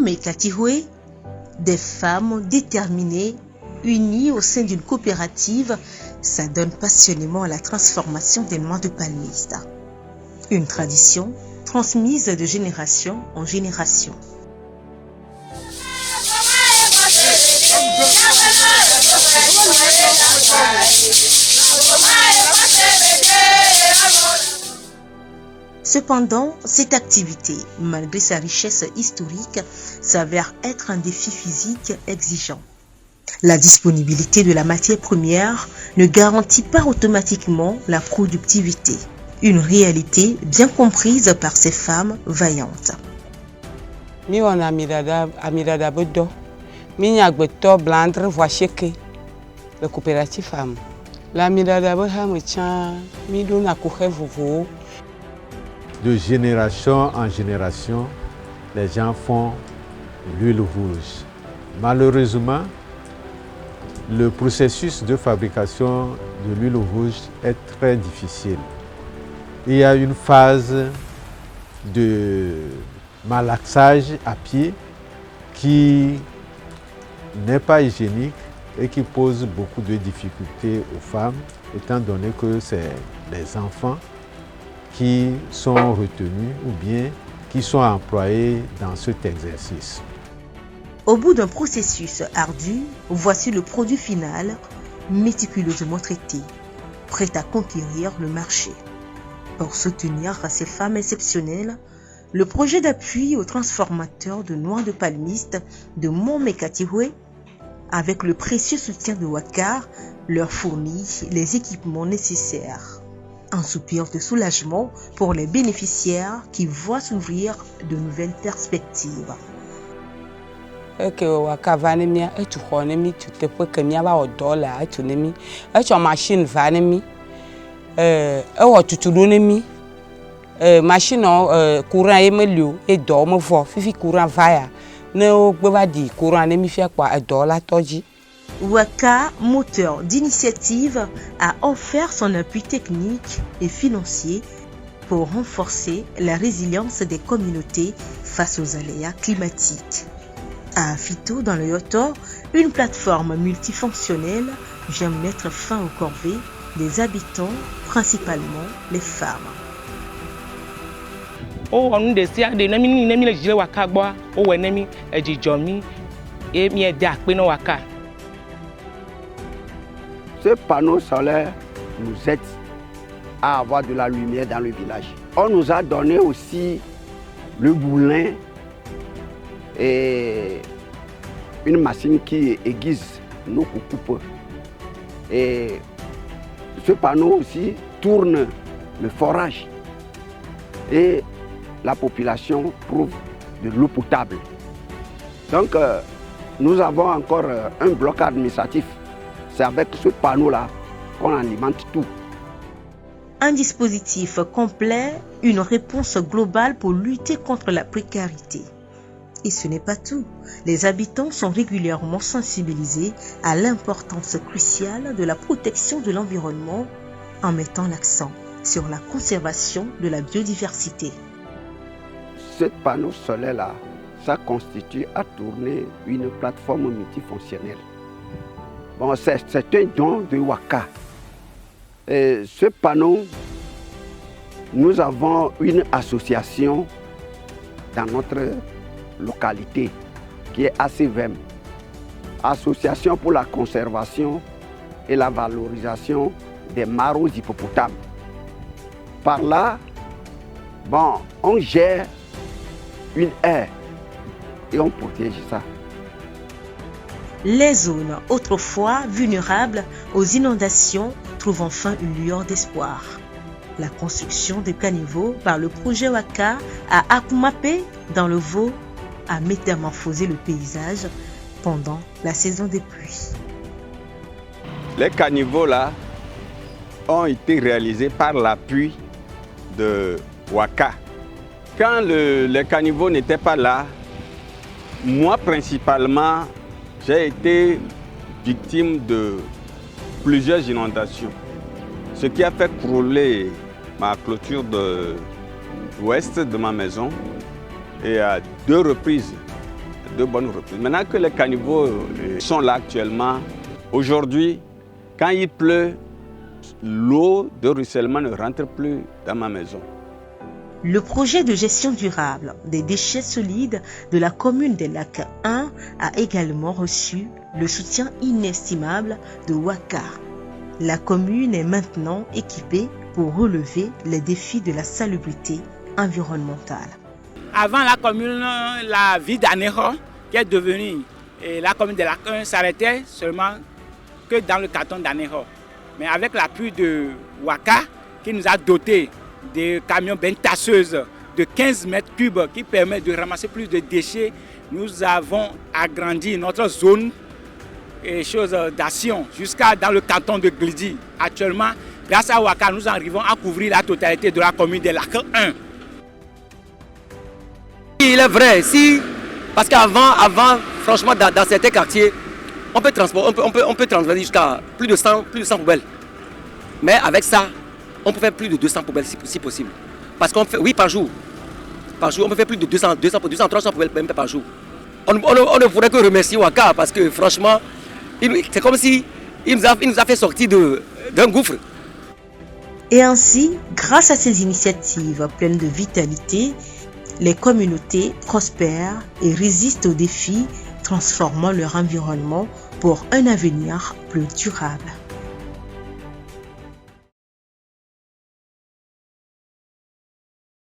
Mekatihwe, des femmes déterminées, unies au sein d'une coopérative, s'adonnent passionnément à la transformation des noix de palmiste. Une tradition transmise de génération en génération. Cependant, cette activité, malgré sa richesse historique, s'avère être un défi physique exigeant. La disponibilité de la matière première ne garantit pas automatiquement la productivité, une réalité bien comprise par ces femmes vaillantes. Mi on amirada bodo, mi nyagbeto blandre voacheke, le coopérative femme. La mirada boha me tient, mi dona couche vovo. De génération en génération, les gens font l'huile rouge. Malheureusement, le processus de fabrication de l'huile rouge est très difficile. Il y a une phase de malaxage à pied qui n'est pas hygiénique et qui pose beaucoup de difficultés aux femmes, étant donné que c'est les enfants qui sont retenus ou bien qui sont employés dans cet exercice. Au bout d'un processus ardu, voici le produit final, méticuleusement traité, prêt à conquérir le marché. Pour soutenir ces femmes exceptionnelles, le projet d'appui aux transformateurs de noix de palmiste de Mont-Mekatihwe, avec le précieux soutien de Wakar, leur fournit les équipements nécessaires. Un soupir de soulagement pour les bénéficiaires qui voient s'ouvrir de nouvelles perspectives. Que Waka vanemia, tu honemi, tu te peux que mia va au dollar, tu nemi, tu machine vanemi, tu donemi, machine courant emelio et dorme fort, fifi courant vaya, ne va dire courant nemi fait quoi, un dollar toji. Waka, moteur d'initiative, a offert son appui technique et financier pour renforcer la résilience des communautés face aux aléas climatiques. À Afito, dans le Yoto, une plateforme multifonctionnelle vient mettre fin aux corvées des habitants, principalement les femmes. On décide de nemi le gilet Waka bois, ou nemi ejijomi et mi eda peno Waka. Ce panneau solaire nous aide à avoir de la lumière dans le village. On nous a donné aussi le boulin et une machine qui aiguise nos coupes. Et ce panneau aussi tourne le forage et la population trouve de l'eau potable. Donc nous avons encore un bloc administratif. C'est avec ce panneau-là qu'on alimente tout. Un dispositif complet, une réponse globale pour lutter contre la précarité. Et ce n'est pas tout. Les habitants sont régulièrement sensibilisés à l'importance cruciale de la protection de l'environnement en mettant l'accent sur la conservation de la biodiversité. Ce panneau solaire-là, ça constitue à tourner une plateforme multifonctionnelle. Bon, c'est un don de Waka. Et ce panneau, nous avons une association dans notre localité qui est ACVEM, Association pour la conservation et la valorisation des maros hippopotames. Par là, bon, on gère une aire et on protège ça. Les zones autrefois vulnérables aux inondations trouvent enfin une lueur d'espoir. La construction de caniveaux par le projet Waka à Akumapé dans le Vaud a métamorphosé le paysage pendant la saison des pluies. Les caniveaux là ont été réalisés par l'appui de Waka. Quand les caniveaux n'étaient pas là, moi principalement, j'ai été victime de plusieurs inondations, ce qui a fait crouler ma clôture de l'ouest de ma maison et à 2 reprises, de bonnes reprises. Maintenant que les caniveaux sont là actuellement, aujourd'hui, quand il pleut, l'eau de ruissellement ne rentre plus dans ma maison. Le projet de gestion durable des déchets solides de la commune des Lacs 1 a également reçu le soutien inestimable de Ouaka. La commune est maintenant équipée pour relever les défis de la salubrité environnementale. Avant la commune, la ville d'Aného, qui est devenue la commune de Lac 1, s'arrêtait seulement que dans le canton d'Aného. Mais avec l'appui de Ouaka, qui nous a doté des camions bennes tasseuses de 15 mètres cubes qui permettent de ramasser plus de déchets, nous avons agrandi notre zone et choses d'action jusqu'à dans le canton de Glidi. Actuellement, grâce à Ouaka, nous arrivons à couvrir la totalité de la commune de Lac 1. Il est vrai, si, parce qu'avant, franchement, dans certains quartiers, on peut transporter jusqu'à plus de 100 poubelles. Mais avec ça, on peut faire plus de 200 poubelles si possible. Parce qu'on fait, oui, par jour, on peut faire plus de 200, 300 poubelles même par jour. On ne pourrait que remercier Ouaka parce que franchement, c'est comme si il nous a fait sortir d'un gouffre. Et ainsi, grâce à ces initiatives pleines de vitalité, les communautés prospèrent et résistent aux défis, transformant leur environnement pour un avenir plus durable.